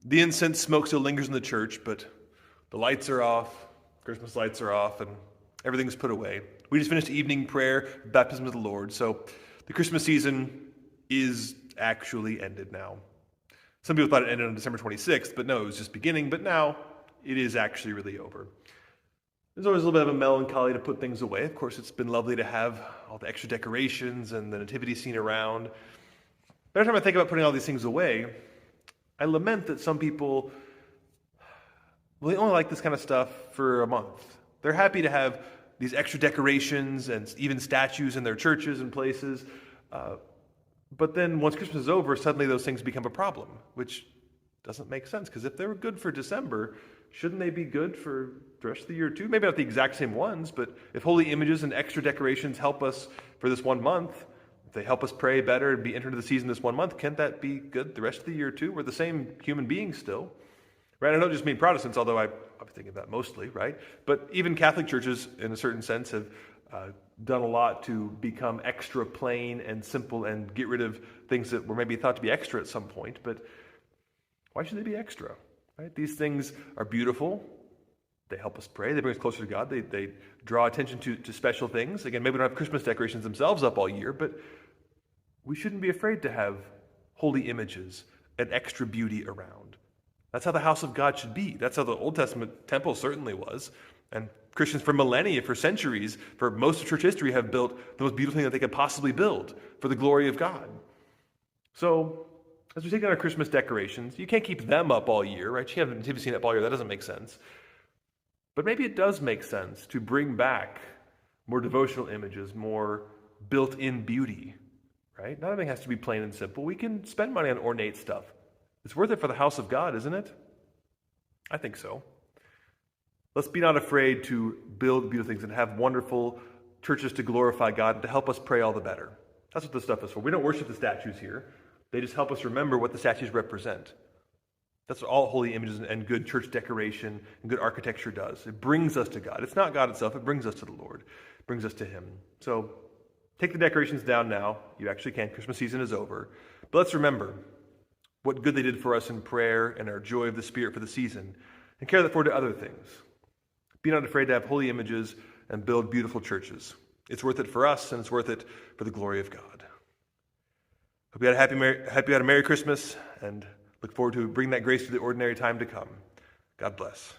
The incense smoke still lingers in the church, but the lights are off, Christmas lights are off, and everything's put away. We just finished evening prayer, baptism of the Lord, so the Christmas season is actually ended now. Some people thought it ended on December 26th, but no, it was just beginning, but now it is actually really over. There's always a little bit of a melancholy to put things away. Of course, it's been lovely to have all the extra decorations and the nativity scene around. But every time I think about putting all these things away, I lament that some people, well, they only like this kind of stuff for a month. They're happy to have these extra decorations and even statues in their churches and places. But then once Christmas is over, suddenly those things become a problem, which doesn't make sense. Because if they were good for December, shouldn't they be good for the rest of the year too? Maybe not the exact same ones, but if holy images and extra decorations help us for this 1 month, if they help us pray better and be entered into the season this 1 month, can't that be good the rest of the year too? We're the same human beings still. Right? I don't just mean Protestants, although I'm thinking of that mostly, right? But even Catholic churches, in a certain sense, have done a lot to become extra plain and simple and get rid of things that were maybe thought to be extra at some point. But why should they be extra? Right? These things are beautiful. They help us pray. They bring us closer to God. They draw attention to special things. Again, maybe we don't have Christmas decorations themselves up all year, but we shouldn't be afraid to have holy images and extra beauty around. That's how the house of God should be. That's how the Old Testament temple certainly was. And Christians for millennia, for centuries, for most of church history have built the most beautiful thing that they could possibly build for the glory of God. So, as we take down our Christmas decorations, you can't keep them up all year, right? You can't have the nativity scene up all year. That doesn't make sense. But maybe it does make sense to bring back more devotional images, more built-in beauty, right? Not everything has to be plain and simple. We can spend money on ornate stuff. It's worth it for the house of God, isn't it? I think so. Let's be not afraid to build beautiful things and have wonderful churches to glorify God and to help us pray all the better. That's what this stuff is for. We don't worship the statues here. They just help us remember what the statues represent. That's what all holy images and good church decoration and good architecture does. It brings us to God. It's not God itself. It brings us to the Lord. It brings us to Him. So take the decorations down now. You actually can. Christmas season is over. But let's remember what good they did for us in prayer and our joy of the Spirit for the season, and carry that forward to other things. Be not afraid to have holy images and build beautiful churches. It's worth it for us, and it's worth it for the glory of God. Hope you had a Merry Christmas, and look forward to bringing that grace to the ordinary time to come. God bless.